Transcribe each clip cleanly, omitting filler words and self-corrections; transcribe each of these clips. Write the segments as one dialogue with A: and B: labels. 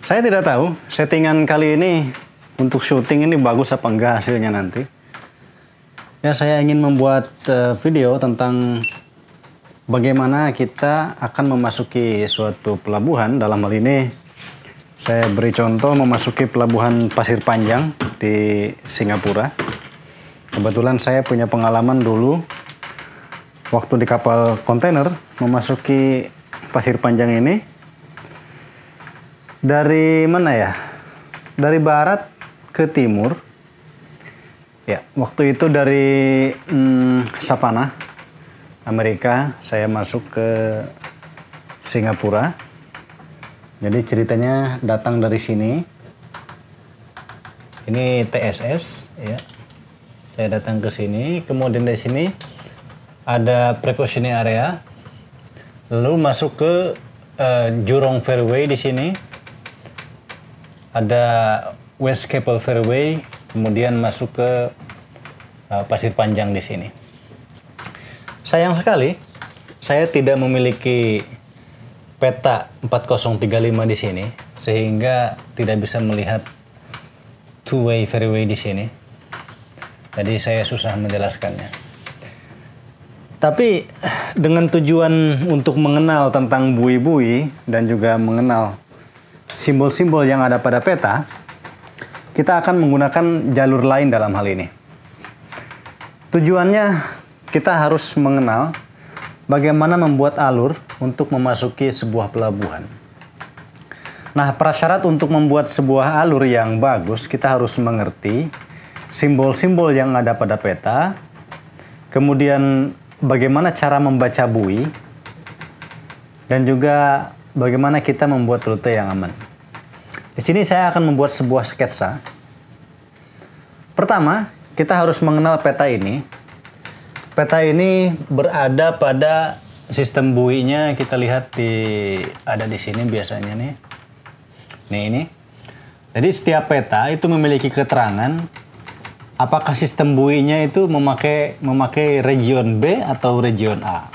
A: Saya tidak tahu settingan kali ini untuk syuting ini bagus apa enggak hasilnya nanti. Ya, saya ingin membuat video tentang bagaimana kita akan memasuki suatu pelabuhan. Dalam hal ini saya beri contoh memasuki pelabuhan Pasir Panjang di Singapura. Kebetulan saya punya pengalaman dulu waktu di kapal kontainer memasuki Pasir Panjang ini. Dari mana ya? Dari barat ke timur. Ya, waktu itu dari Savannah, Amerika, saya masuk ke Singapura. Jadi ceritanya datang dari sini. Ini TSS, ya. Saya datang ke sini, kemudian dari sini ada precautionary area. Lalu masuk ke Jurong Fairway di sini. Ada West Keppel Fairway, kemudian masuk ke Pasir Panjang di sini. Sayang sekali, saya tidak memiliki peta 4035 di sini, sehingga tidak bisa melihat two-way fairway di sini. Jadi saya susah menjelaskannya. Tapi dengan tujuan untuk mengenal tentang bui-bui dan juga mengenal simbol-simbol yang ada pada peta, kita akan menggunakan jalur lain dalam hal ini. Tujuannya kita harus mengenal bagaimana membuat alur untuk memasuki sebuah pelabuhan. Nah, prasyarat untuk membuat sebuah alur yang bagus, kita harus mengerti simbol-simbol yang ada pada peta, kemudian bagaimana cara membaca bui, dan juga bagaimana kita membuat rute yang aman. Di sini saya akan membuat sebuah sketsa. Pertama, kita harus mengenal peta ini. Peta ini berada pada sistem buinya. Kita lihat ada di sini biasanya nih. Nih ini. Jadi setiap peta itu memiliki keterangan apakah sistem buinya itu memakai region B atau region A.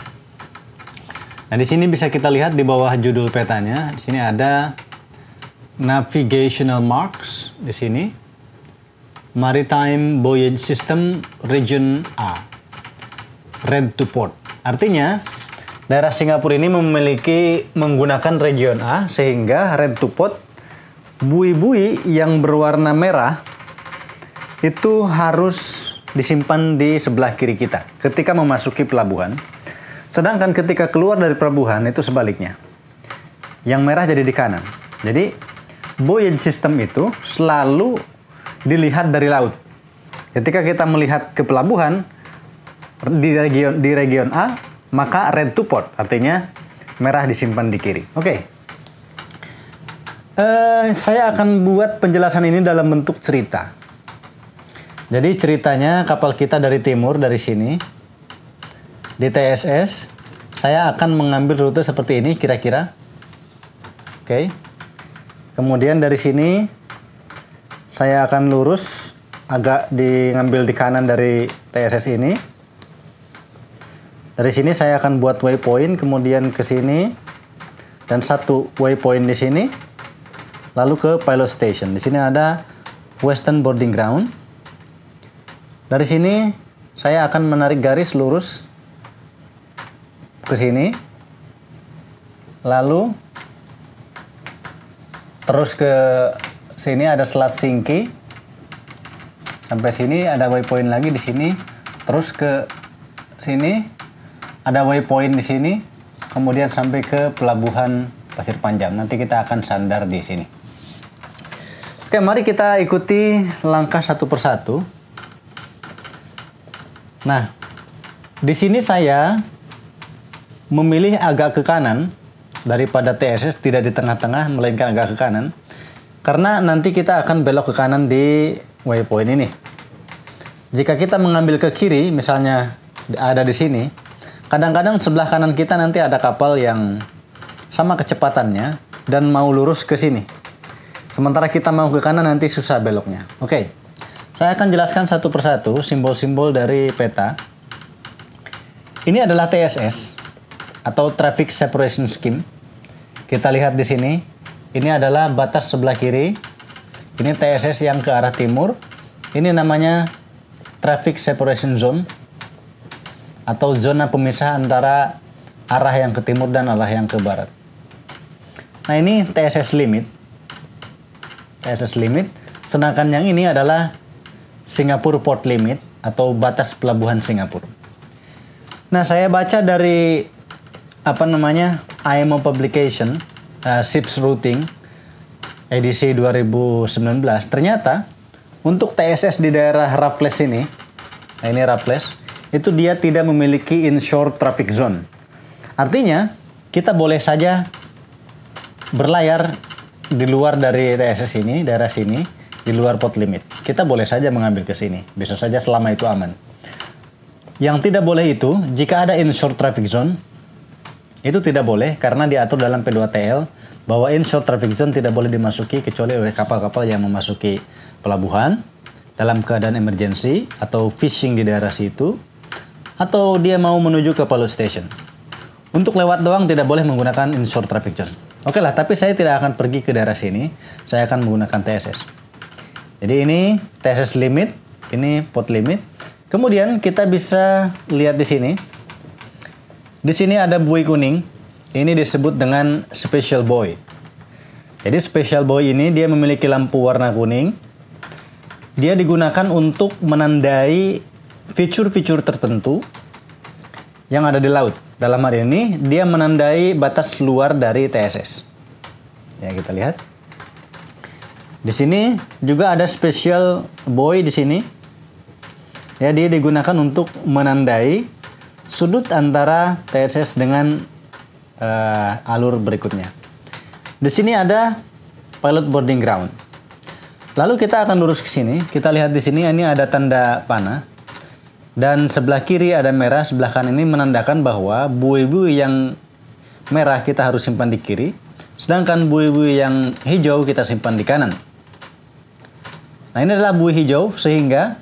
A: Nah, di sini bisa kita lihat di bawah judul petanya. Di sini ada navigational marks di sini. Maritime Buoyage System Region A. Red to port. Artinya, daerah Singapura ini menggunakan region A, sehingga red to port, bui-bui yang berwarna merah itu harus disimpan di sebelah kiri kita ketika memasuki pelabuhan. Sedangkan ketika keluar dari pelabuhan itu sebaliknya. Yang merah jadi di kanan. Jadi buoyage system itu selalu dilihat dari laut. Ketika kita melihat ke pelabuhan di region A, maka red to port, artinya merah disimpan di kiri. Oke. Saya akan buat penjelasan ini dalam bentuk cerita. Jadi ceritanya kapal kita dari timur, dari sini. Di TSS, saya akan mengambil rute seperti ini kira-kira. Oke. Kemudian dari sini, saya akan lurus, agak ngambil di kanan dari TSS ini. Dari sini saya akan buat waypoint, kemudian ke sini, dan satu waypoint di sini, lalu ke pilot station. Di sini ada Western Boarding Ground. Dari sini, saya akan menarik garis lurus ke sini, lalu terus ke sini ada Selat Singki, sampai sini ada waypoint lagi di sini, terus ke sini ada waypoint di sini, kemudian sampai ke pelabuhan Pasir Panjang. Nanti kita akan sandar di sini. Oke, mari kita ikuti langkah satu persatu. Nah, di sini saya memilih agak ke kanan daripada TSS, tidak di tengah-tengah, melainkan agak ke kanan. Karena nanti kita akan belok ke kanan di waypoint ini. Jika kita mengambil ke kiri, misalnya ada di sini, kadang-kadang sebelah kanan kita nanti ada kapal yang sama kecepatannya dan mau lurus ke sini. Sementara kita mau ke kanan nanti susah beloknya. Oke. Saya akan jelaskan satu persatu simbol-simbol dari peta. Ini adalah TSS atau Traffic Separation Scheme. kita lihat di sini, ini adalah batas sebelah kiri. Ini TSS yang ke arah timur. Ini namanya Traffic Separation Zone atau zona pemisah antara arah yang ke timur dan arah yang ke barat. Nah, ini TSS limit. TSS limit. Sedangkan yang ini adalah Singapore Port Limit atau batas pelabuhan Singapura. Nah, saya baca dari IMO Publication Ships Routing edisi 2019, ternyata untuk TSS di daerah Raffles ini, nah ini Raffles, itu dia tidak memiliki inshore traffic zone. Artinya, kita boleh saja berlayar di luar dari TSS ini, daerah sini, di luar port limit. Kita boleh saja mengambil ke sini, bisa saja selama itu aman. Yang tidak boleh itu, jika ada inshore traffic zone, itu tidak boleh karena diatur dalam P2TL bahwa inshore traffic zone tidak boleh dimasuki kecuali oleh kapal-kapal yang memasuki pelabuhan dalam keadaan emergency atau fishing di daerah situ, atau dia mau menuju ke Palu Station. Untuk lewat doang tidak boleh menggunakan inshore traffic zone. Oke lah, tapi saya tidak akan pergi ke daerah sini, saya akan menggunakan TSS. Jadi ini TSS limit, ini port limit. Kemudian kita bisa lihat di sini. Di sini ada buoy kuning. Ini disebut dengan special buoy. Jadi special buoy ini dia memiliki lampu warna kuning. Dia digunakan untuk menandai fitur-fitur tertentu yang ada di laut. Dalam hal ini dia menandai batas luar dari TSS. Ya, kita lihat. Di sini juga ada special buoy di sini. Ya, dia digunakan untuk menandai sudut antara TSS dengan alur berikutnya. Di sini ada pilot boarding ground. Lalu kita akan lurus ke sini. Kita lihat di sini ini ada tanda panah. Dan sebelah kiri ada merah, sebelah kanan ini menandakan bahwa buoy-buoy yang merah kita harus simpan di kiri, sedangkan buoy-buoy yang hijau kita simpan di kanan. Nah, ini adalah buoy hijau sehingga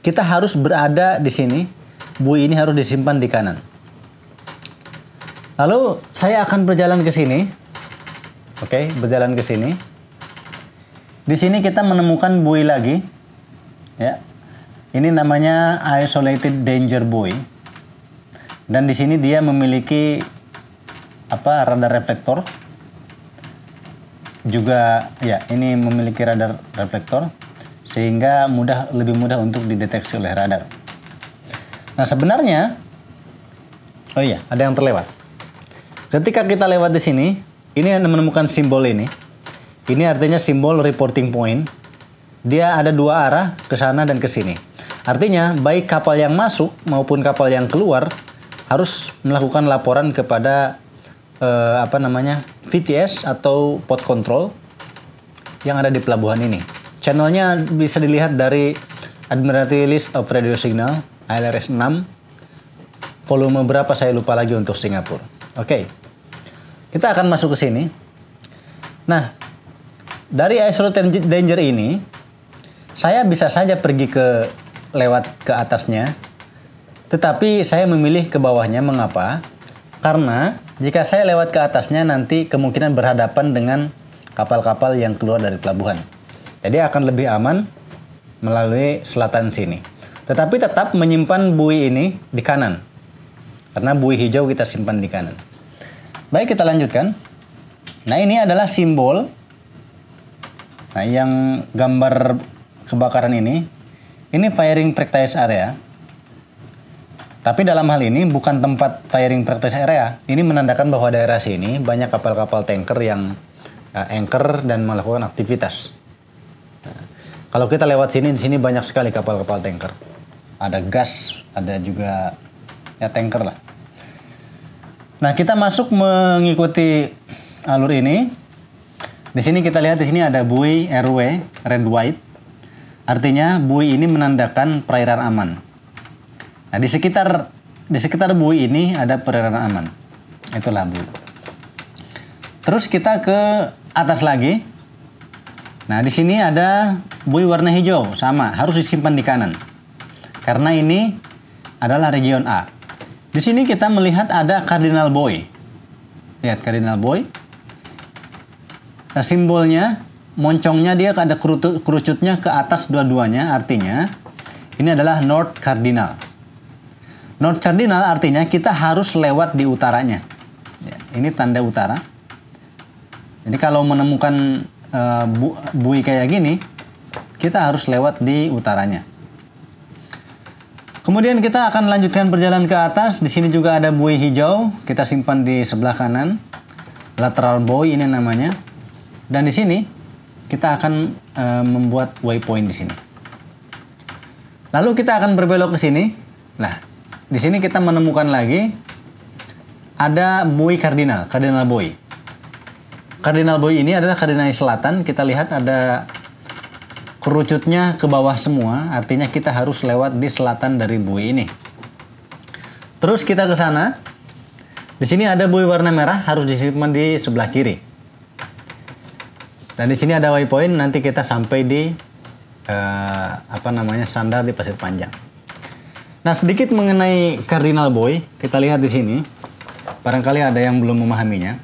A: kita harus berada di sini. Buoy ini harus disimpan di kanan. Lalu saya akan berjalan ke sini. Oke, berjalan ke sini. Di sini kita menemukan buoy lagi. Ya. Ini namanya isolated danger buoy. Dan di sini dia memiliki radar reflektor. Juga ya, ini memiliki radar reflektor sehingga lebih mudah untuk dideteksi oleh radar. Nah, sebenarnya, oh iya, ada yang terlewat. Ketika kita lewat di sini, ini menemukan simbol ini. Ini artinya simbol reporting point. Dia ada dua arah, ke sana dan ke sini. Artinya, baik kapal yang masuk maupun kapal yang keluar harus melakukan laporan kepada VTS atau port control yang ada di pelabuhan ini. Channelnya bisa dilihat dari Admiralty List of Radio Signal. ILRS 6, volume berapa saya lupa lagi untuk Singapura. Oke, kita akan masuk ke sini. Nah, dari isolated danger ini, saya bisa saja pergi lewat ke atasnya, tetapi saya memilih ke bawahnya. Mengapa? Karena jika saya lewat ke atasnya, nanti kemungkinan berhadapan dengan kapal-kapal yang keluar dari pelabuhan. Jadi akan lebih aman melalui selatan sini. Tetapi tetap menyimpan buoy ini di kanan. Karena buoy hijau kita simpan di kanan. Baik, kita lanjutkan. Nah, ini adalah simbol. Nah, yang gambar kebakaran ini firing practice area. Tapi dalam hal ini bukan tempat firing practice area. Ini menandakan bahwa daerah sini banyak kapal-kapal tanker yang anchor dan melakukan aktivitas. Nah, kalau kita lewat sini, di sini banyak sekali kapal-kapal tanker. Ada gas, ada juga ya tanker lah. Nah, kita masuk mengikuti alur ini. Di sini kita lihat di sini ada buoy RW red white. Artinya buoy ini menandakan perairan aman. Nah, di sekitar buoy ini ada perairan aman. Itulah buoy. Terus kita ke atas lagi. Nah, di sini ada buoy warna hijau, sama, harus disimpan di kanan. Karena ini adalah region A. Di sini kita melihat ada cardinal buoy. Lihat cardinal buoy. Nah, simbolnya, moncongnya dia ada kerucutnya ke atas dua-duanya, artinya ini adalah North Cardinal. North Cardinal artinya kita harus lewat di utaranya. Ya, ini tanda utara. Jadi kalau menemukan buoy kayak gini, kita harus lewat di utaranya. Kemudian kita akan lanjutkan perjalanan ke atas. Di sini juga ada buoy hijau, kita simpan di sebelah kanan. Lateral buoy ini namanya. Dan di sini kita akan membuat waypoint di sini. Lalu kita akan berbelok ke sini. Nah, di sini kita menemukan lagi ada buoy cardinal buoy. Cardinal buoy ini adalah cardinal selatan. Kita lihat ada kerucutnya ke bawah semua, artinya kita harus lewat di selatan dari buoy ini. Terus kita ke sana. Di sini ada buoy warna merah, harus disimpan di sebelah kiri. Dan di sini ada waypoint, nanti kita sampai di sandar di Pasir Panjang. Nah, sedikit mengenai cardinal buoy, kita lihat di sini. Barangkali ada yang belum memahaminya.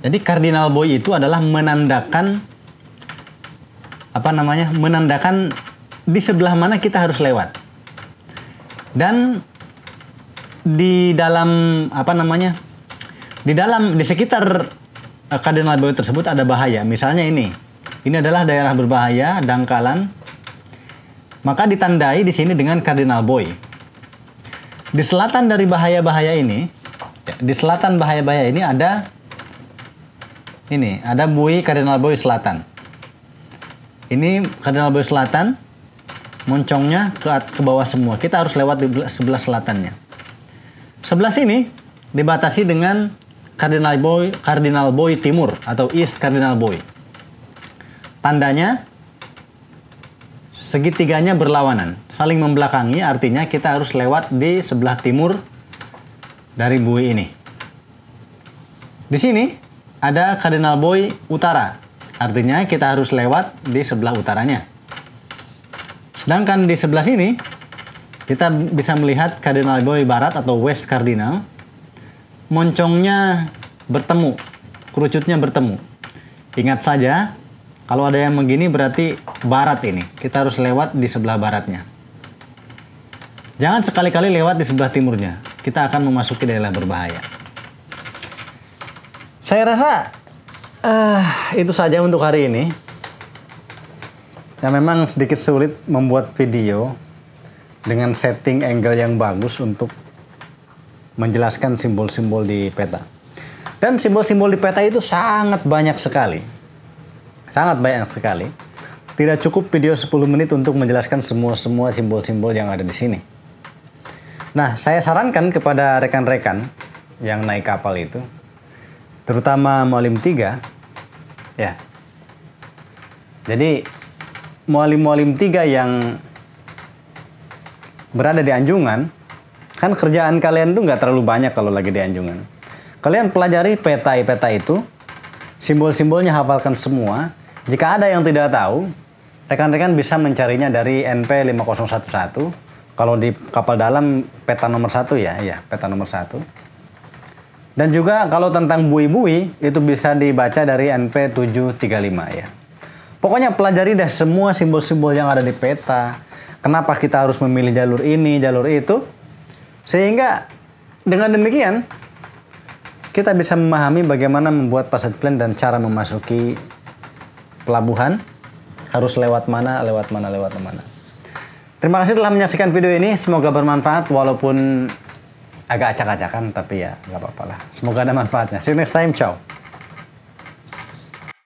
A: Jadi cardinal buoy itu adalah menandakan di sebelah mana kita harus lewat. Dan di dalam di sekitar cardinal buoy tersebut ada bahaya. Misalnya ini adalah daerah berbahaya, dangkalan. Maka ditandai di sini dengan cardinal buoy. Di selatan dari bahaya-bahaya ini, ada buoy cardinal buoy selatan. Ini cardinal buoy selatan, moncongnya ke bawah semua. Kita harus lewat di sebelah selatannya. Sebelah sini dibatasi dengan cardinal buoy timur atau east cardinal buoy. Tandanya segitiganya berlawanan, saling membelakangi, artinya kita harus lewat di sebelah timur dari buoy ini. Di sini ada cardinal buoy utara, artinya kita harus lewat di sebelah utaranya. Sedangkan di sebelah sini kita bisa melihat cardinal buoy barat atau west cardinal. Moncongnya bertemu, kerucutnya bertemu. Ingat saja, kalau ada yang begini berarti barat ini. Kita harus lewat di sebelah baratnya. Jangan sekali-kali lewat di sebelah timurnya. Kita akan memasuki daerah berbahaya. Saya rasa itu saja untuk hari ini. Ya, memang sedikit sulit membuat video dengan setting angle yang bagus untuk menjelaskan simbol-simbol di peta. Dan simbol-simbol di peta itu sangat banyak sekali. Sangat banyak sekali. Tidak cukup video 10 menit untuk menjelaskan semua simbol-simbol yang ada di sini. Nah, saya sarankan kepada rekan-rekan yang naik kapal itu, terutama Mualim 3, ya. Jadi, Mualim 3 yang berada di Anjungan, kan kerjaan kalian tuh nggak terlalu banyak kalau lagi di Anjungan. Kalian pelajari peta itu, simbol-simbolnya hafalkan semua. Jika ada yang tidak tahu, rekan-rekan bisa mencarinya dari NP 5011. Kalau di kapal dalam peta nomor 1 ya, peta nomor 1. Dan juga kalau tentang buoy-buoy itu bisa dibaca dari NP 735 ya. Pokoknya pelajari deh semua simbol-simbol yang ada di peta. Kenapa kita harus memilih jalur ini, jalur itu. Sehingga dengan demikian kita bisa memahami bagaimana membuat passage plan dan cara memasuki pelabuhan. Harus lewat mana. Terima kasih telah menyaksikan video ini. Semoga bermanfaat walaupun agak acak-acakan, tapi ya nggak apa-apa lah. Semoga ada manfaatnya. See you next time. Ciao.